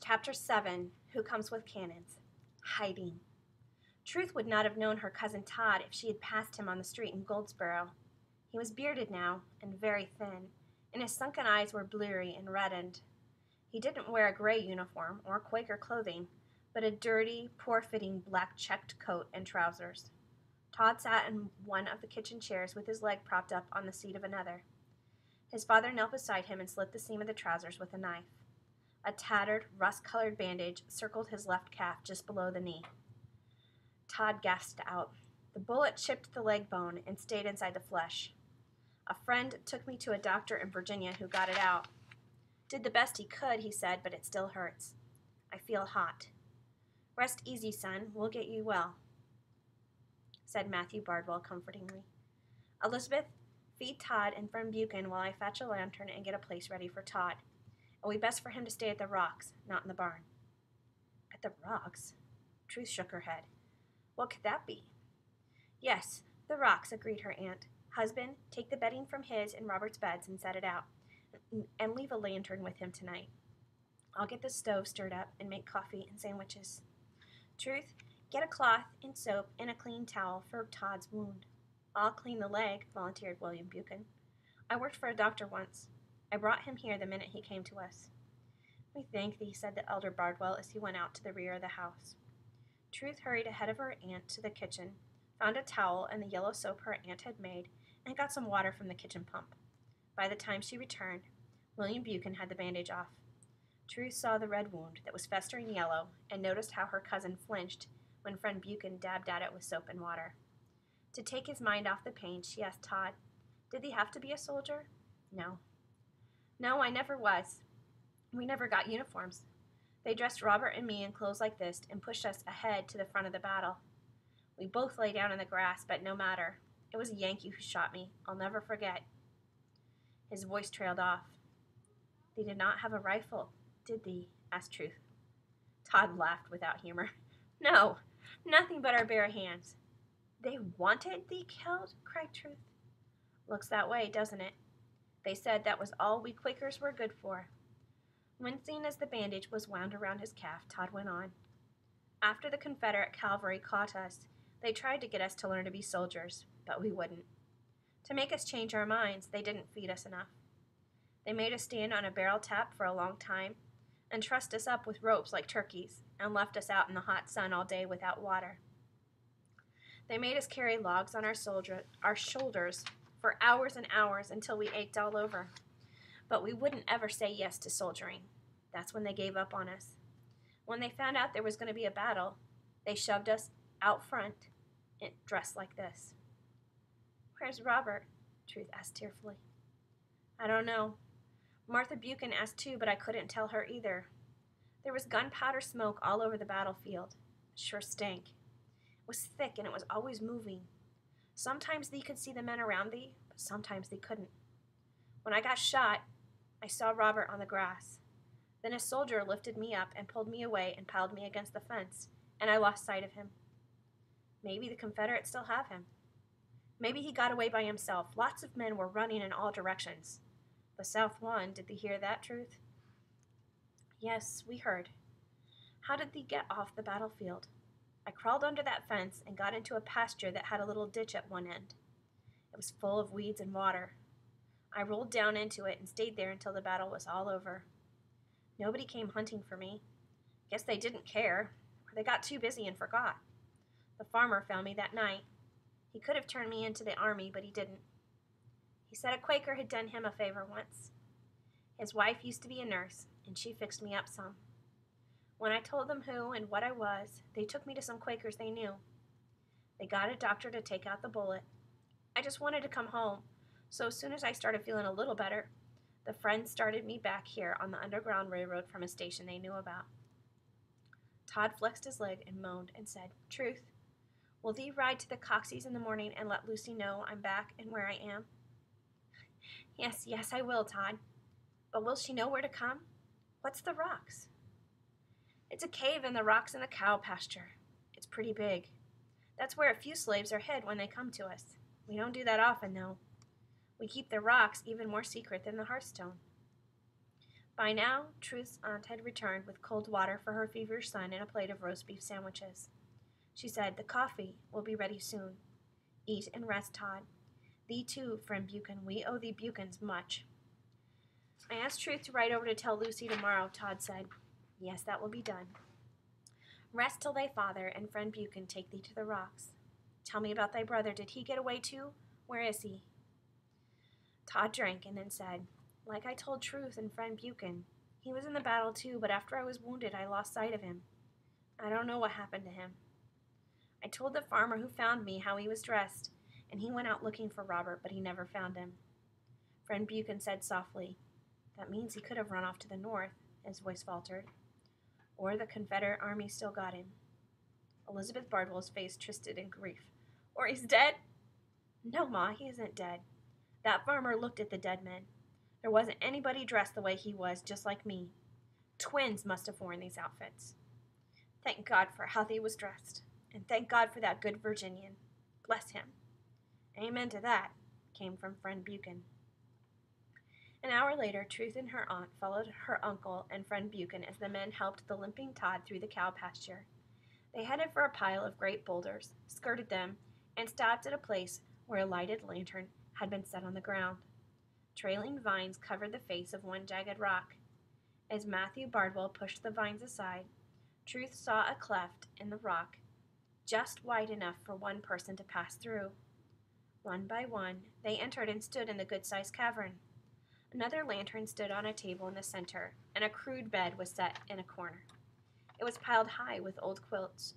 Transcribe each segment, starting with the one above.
Chapter 7. Who Comes with Cannons? Hiding. Truth would not have known her cousin Todd if she had passed him on the street in Goldsboro. He was bearded now, and very thin, and his sunken eyes were bleary and reddened. He didn't wear a gray uniform or Quaker clothing, but a dirty, poor-fitting black checked coat and trousers. Todd sat in one of the kitchen chairs with his leg propped up on the seat of another. His father knelt beside him and slit the seam of the trousers with a knife. A tattered, rust-colored bandage circled his left calf just below the knee. Todd gasped out. The bullet chipped the leg bone and stayed inside the flesh. A friend took me to a doctor in Virginia who got it out. Did the best he could, he said, but it still hurts. I feel hot. Rest easy, son. We'll get you well, said Matthew Bardwell comfortingly. Elizabeth, feed Todd and friend Buchan while I fetch a lantern and get a place ready for Todd. It will be best for him to stay at the Rocks, not in the barn. At the Rocks? Truth shook her head. What could that be? Yes, the Rocks, agreed her aunt. Husband, take the bedding from his and Robert's beds and set it out, and leave a lantern with him tonight. I'll get the stove stirred up and make coffee and sandwiches. Truth, get a cloth and soap and a clean towel for Todd's wound. I'll clean the leg, volunteered William Buchan. I worked for a doctor once. I brought him here the minute he came to us. We thank thee, said the elder Bardwell as he went out to the rear of the house. Truth hurried ahead of her aunt to the kitchen, found a towel and the yellow soap her aunt had made, and got some water from the kitchen pump. By the time she returned, William Buchan had the bandage off. Truth saw the red wound that was festering yellow and noticed how her cousin flinched when friend Buchan dabbed at it with soap and water. To take his mind off the pain, she asked Todd, Did he have to be a soldier? No. No, I never was. We never got uniforms. They dressed Robert and me in clothes like this and pushed us ahead to the front of the battle. We both lay down in the grass, but no matter. It was a Yankee who shot me. I'll never forget. His voice trailed off. They did not have a rifle, did they? Asked Truth. Todd laughed without humor. No, nothing but our bare hands. They wanted thee killed? Cried Truth. Looks that way, doesn't it? They said that was all we Quakers were good for. Wincing as the bandage was wound around his calf, Todd went on. After the Confederate cavalry caught us, they tried to get us to learn to be soldiers, but we wouldn't. To make us change our minds, they didn't feed us enough. They made us stand on a barrel tap for a long time and trussed us up with ropes like turkeys and left us out in the hot sun all day without water. They made us carry logs on our shoulders for hours and hours until we ached all over. But we wouldn't ever say yes to soldiering. That's when they gave up on us. When they found out there was going to be a battle, they shoved us out front and dressed like this. Where's Robert? Truth asked tearfully. I don't know. Martha Buchan asked too, but I couldn't tell her either. There was gunpowder smoke all over the battlefield. It sure stank. It was thick and it was always moving. Sometimes thee could see the men around thee, but sometimes thee couldn't. When I got shot, I saw Robert on the grass. Then a soldier lifted me up and pulled me away and piled me against the fence, and I lost sight of him. Maybe the Confederates still have him. Maybe he got away by himself. Lots of men were running in all directions. The South won. Did thee hear that, Truth? Yes, we heard. How did thee get off the battlefield? I crawled under that fence and got into a pasture that had a little ditch at one end. It was full of weeds and water. I rolled down into it and stayed there until the battle was all over. Nobody came hunting for me. Guess they didn't care, or they got too busy and forgot. The farmer found me that night. He could have turned me into the army, but he didn't. He said a Quaker had done him a favor once. His wife used to be a nurse, and she fixed me up some. When I told them who and what I was, they took me to some Quakers they knew. They got a doctor to take out the bullet. I just wanted to come home, so as soon as I started feeling a little better, the friends started me back here on the Underground Railroad from a station they knew about. Todd flexed his leg and moaned and said, Truth, will thee ride to the Coxies in the morning and let Lucy know I'm back and where I am? Yes, I will, Todd. But will she know where to come? What's the Rocks? It's a cave in the rocks in the cow pasture. It's pretty big. That's where a few slaves are hid when they come to us. We don't do that often, though. We keep the Rocks even more secret than the Hearthstone. By now, Truth's aunt had returned with cold water for her feverish son and a plate of roast beef sandwiches. She said, "The coffee will be ready soon. Eat and rest, Todd. Thee too, friend Buchan. We owe thee Buchans much." "I asked Truth to ride over to tell Lucy tomorrow," Todd said. "Yes, that will be done. Rest till thy father and friend Buchan take thee to the rocks. Tell me about thy brother. Did he get away too? Where is he?" Todd drank and then said, "Like I told Truth and friend Buchan, he was in the battle too, but after I was wounded, I lost sight of him. I don't know what happened to him. I told the farmer who found me how he was dressed, and he went out looking for Robert, but he never found him." Friend Buchan said softly, "That means he could have run off to the north," his voice faltered. "Or the Confederate army still got him." Elizabeth Bardwell's face twisted in grief. "Or he's dead?" "No, Ma, he isn't dead. That farmer looked at the dead men. There wasn't anybody dressed the way he was, just like me. Twins must have worn these outfits. Thank God for how he was dressed, and thank God for that good Virginian. Bless him." "Amen to that," came from friend Buchan. An hour later, Truth and her aunt followed her uncle and friend Buchan as the men helped the limping Todd through the cow pasture. They headed for a pile of great boulders, skirted them, and stopped at a place where a lighted lantern had been set on the ground. Trailing vines covered the face of one jagged rock. As Matthew Bardwell pushed the vines aside, Truth saw a cleft in the rock, just wide enough for one person to pass through. One by one, they entered and stood in the good-sized cavern. Another lantern stood on a table in the center, and a crude bed was set in a corner. It was piled high with old quilts.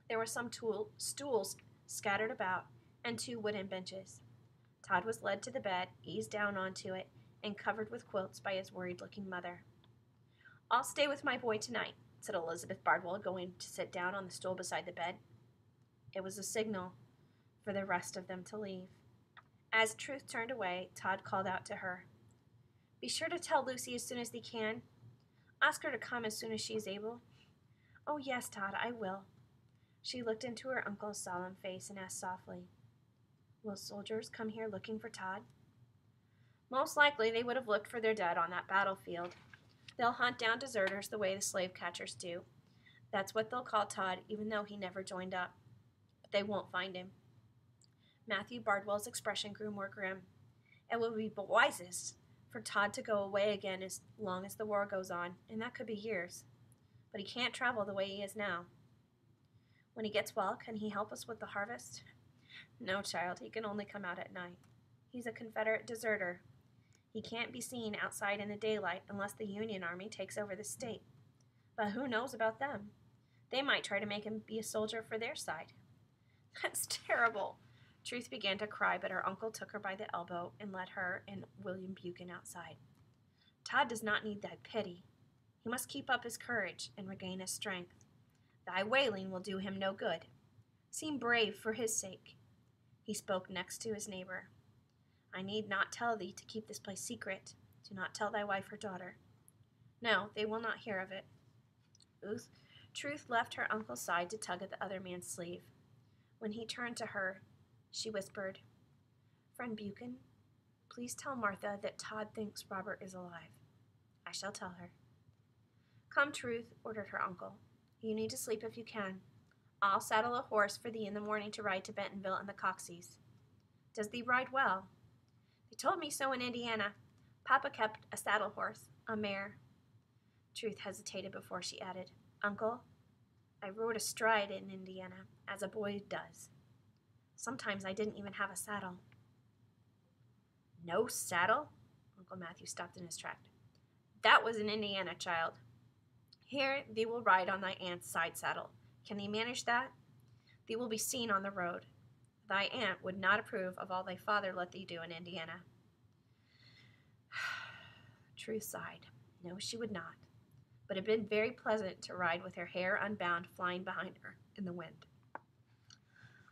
There were some stools scattered about, and 2 wooden benches. Todd was led to the bed, eased down onto it, and covered with quilts by his worried-looking mother. "I'll stay with my boy tonight," said Elizabeth Bardwell, going to sit down on the stool beside the bed. It was a signal for the rest of them to leave. As Truth turned away, Todd called out to her, "Be sure to tell Lucy as soon as thee can. Ask her to come as soon as she is able." "Oh, yes, Todd, I will." She looked into her uncle's solemn face and asked softly, "Will soldiers come here looking for Todd?" "Most likely they would have looked for their dead on that battlefield. They'll hunt down deserters the way the slave catchers do. That's what they'll call Todd, even though he never joined up. But they won't find him." Matthew Bardwell's expression grew more grim. "It will be wisest for Todd to go away again as long as the war goes on, and that could be years. But he can't travel the way he is now." "When he gets well, can he help us with the harvest?" "No, child, he can only come out at night. He's a Confederate deserter. He can't be seen outside in the daylight unless the Union Army takes over the state. But who knows about them? They might try to make him be a soldier for their side." "That's terrible." Truth began to cry, but her uncle took her by the elbow and led her and William Buchan outside. "Todd does not need thy pity. He must keep up his courage and regain his strength. Thy wailing will do him no good. Seem brave for his sake." He spoke next to his neighbor. "I need not tell thee to keep this place secret. Do not tell thy wife or daughter." "No, they will not hear of it." Truth left her uncle's side to tug at the other man's sleeve. When he turned to her, she whispered, "Friend Buchan, please tell Martha that Todd thinks Robert is alive." "I shall tell her." "Come, Truth," ordered her uncle. "You need to sleep if you can. I'll saddle a horse for thee in the morning to ride to Bentonville and the Coxies." "Does thee ride well?" "They told me so in Indiana. Papa kept a saddle horse, a mare." Truth hesitated before she added, "Uncle, I rode astride in Indiana, as a boy does. Sometimes I didn't even have a saddle." "No saddle?" Uncle Matthew stopped in his tracks. "That was in Indiana, child. Here thee will ride on thy aunt's side saddle. Can thee manage that? Thee will be seen on the road. Thy aunt would not approve of all thy father let thee do in Indiana." Truth sighed. No, she would not. But it had been very pleasant to ride with her hair unbound flying behind her in the wind.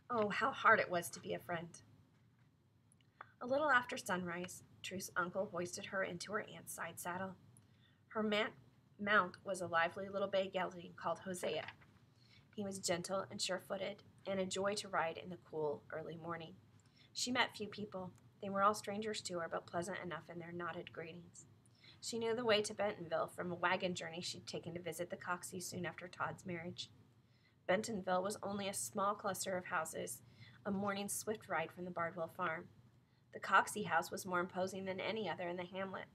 Oh, how hard it was to be a friend. A little after sunrise, Truth's uncle hoisted her into her aunt's side saddle. Her mount was a lively little bay gelding called Hosea. He was gentle and sure-footed, and a joy to ride in the cool, early morning. She met few people. They were all strangers to her, but pleasant enough in their nodded greetings. She knew the way to Bentonville from a wagon journey she'd taken to visit the Coxeys soon after Todd's marriage. Bentonville was only a small cluster of houses, a morning's swift ride from the Bardwell farm. The Coxey house was more imposing than any other in the hamlet,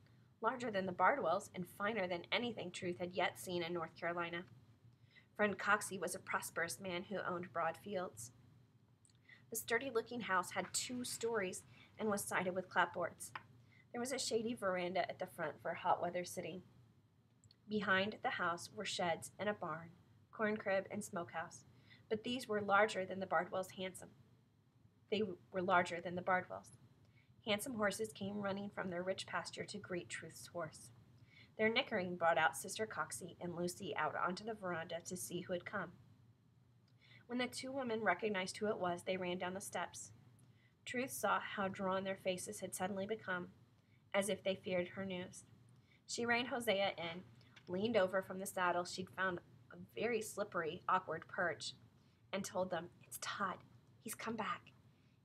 larger than the Bardwells and finer than anything Truth had yet seen in North Carolina. Friend Coxey was a prosperous man who owned broad fields. The sturdy-looking house had 2 stories and was sided with clapboards. There was a shady veranda at the front for hot weather sitting. Behind the house were sheds and a barn, corn crib, and smokehouse, but these were larger than the Bardwells' Handsome horses came running from their rich pasture to greet Truth's horse. Their nickering brought out Sister Coxey and Lucy out onto the veranda to see who had come. When the 2 women recognized who it was, they ran down the steps. Truth saw how drawn their faces had suddenly become, as if they feared her news. She reined Hosea in, leaned over from the saddle she'd found a very slippery, awkward perch, and told them, "It's Todd. He's come back.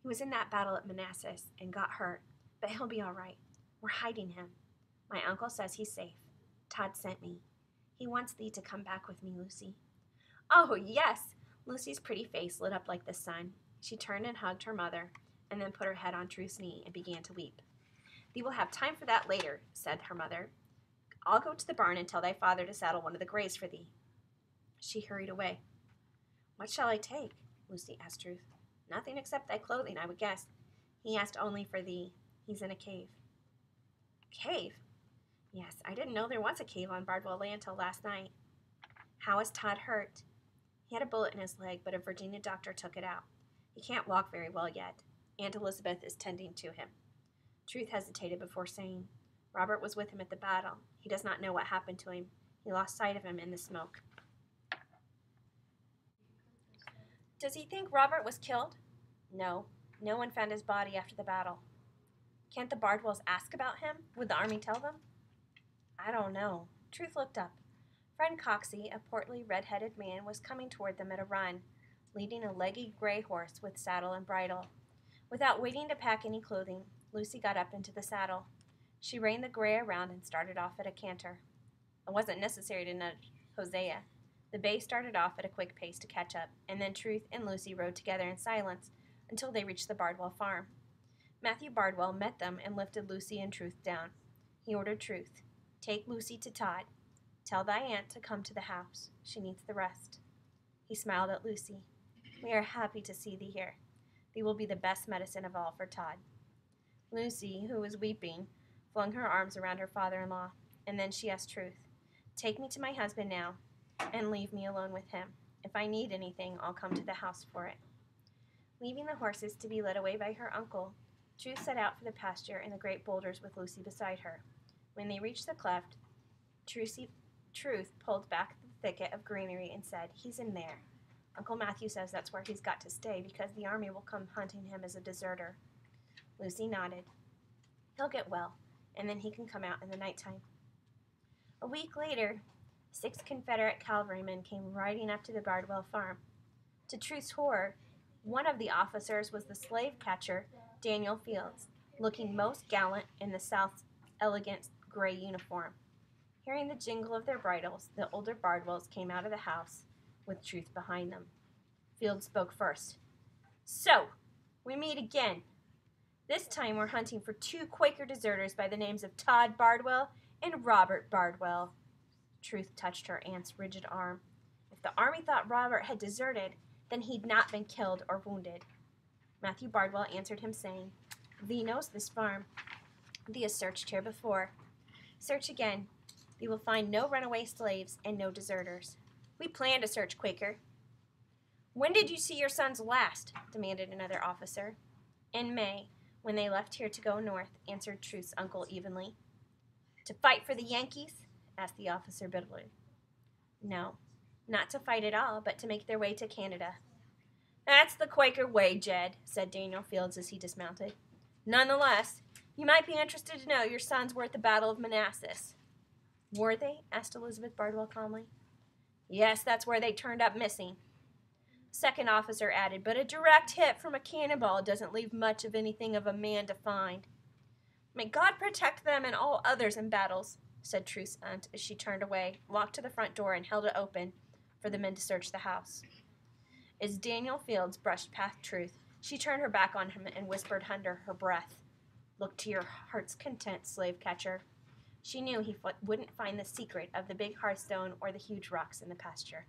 He was in that battle at Manassas and got hurt, but he'll be all right. We're hiding him. My uncle says he's safe. Todd sent me. He wants thee to come back with me, Lucy." "Oh, yes!" Lucy's pretty face lit up like the sun. She turned and hugged her mother, and then put her head on Truth's knee and began to weep. "Thee will have time for that later," said her mother. "I'll go to the barn and tell thy father to saddle one of the grays for thee." She hurried away. "What shall I take?" Lucy asked Truth. "Nothing except thy clothing, I would guess. He asked only for thee. He's in a cave." "Cave?" "Yes, I didn't know there was a cave on Bardwell land till last night." "How is Todd hurt?" "He had a bullet in his leg, but a Virginia doctor took it out. He can't walk very well yet. Aunt Elizabeth is tending to him." Truth hesitated before saying, "Robert was with him at the battle. He does not know what happened to him. He lost sight of him in the smoke." "Does he think Robert was killed?" "No. No one found his body after the battle." "Can't the Bardwells ask about him? Would the army tell them?" "I don't know." Truth looked up. Friend Coxey, a portly, red-headed man, was coming toward them at a run, leading a leggy gray horse with saddle and bridle. Without waiting to pack any clothing, Lucy got up into the saddle. She reined the gray around and started off at a canter. It wasn't necessary to nudge Hosea. The bay started off at a quick pace to catch up, and then Truth and Lucy rode together in silence until they reached the Bardwell farm. Matthew Bardwell met them and lifted Lucy and Truth down. He ordered Truth, "Take Lucy to Todd. Tell thy aunt to come to the house. She needs the rest." He smiled at Lucy. "We are happy to see thee here. Thee will be the best medicine of all for Todd." Lucy, who was weeping, flung her arms around her father-in-law, and then she asked Truth, "Take me to my husband now, and leave me alone with him. If I need anything, I'll come to the house for it." Leaving the horses to be led away by her uncle, Truth set out for the pasture and the great boulders with Lucy beside her. When they reached the cleft, Truth pulled back the thicket of greenery and said, "He's in there. Uncle Matthew says that's where he's got to stay because the army will come hunting him as a deserter." Lucy nodded. "He'll get well, and then he can come out in the nighttime." A week later, 6 Confederate cavalrymen came riding up to the Bardwell farm. To Truth's horror, one of the officers was the slave catcher, Daniel Fields, looking most gallant in the South's elegant gray uniform. Hearing the jingle of their bridles, the older Bardwells came out of the house, with Truth behind them. Fields spoke first. "So, we meet again. This time we're hunting for 2 Quaker deserters by the names of Todd Bardwell and Robert Bardwell." Truth touched her aunt's rigid arm. "If the army thought Robert had deserted, then he'd not been killed or wounded." Matthew Bardwell answered him, saying, "Thee knows this farm. Thee has searched here before. Search again. Thee will find no runaway slaves and no deserters." "We plan to search, Quaker." "When did you see your sons last?" demanded another officer. "In May, when they left here to go north," answered Truth's uncle evenly. "To fight for the Yankees?" asked the officer bitterly. "No, not to fight at all, but to make their way to Canada." "That's the Quaker way, Jed," said Daniel Fields as he dismounted. "Nonetheless, you might be interested to know your sons were at the Battle of Manassas." "Were they?" asked Elizabeth Bardwell calmly. "Yes, that's where they turned up missing." Second officer added, "But a direct hit from a cannonball doesn't leave much of anything of a man to find." "May God protect them and all others in battles," said Truth's aunt as she turned away, walked to the front door, and held it open for the men to search the house. As Daniel Fields brushed past Truth, she turned her back on him and whispered under her breath, "Look to your heart's content, slave catcher." She knew he wouldn't find the secret of the big hearthstone or the huge rocks in the pasture.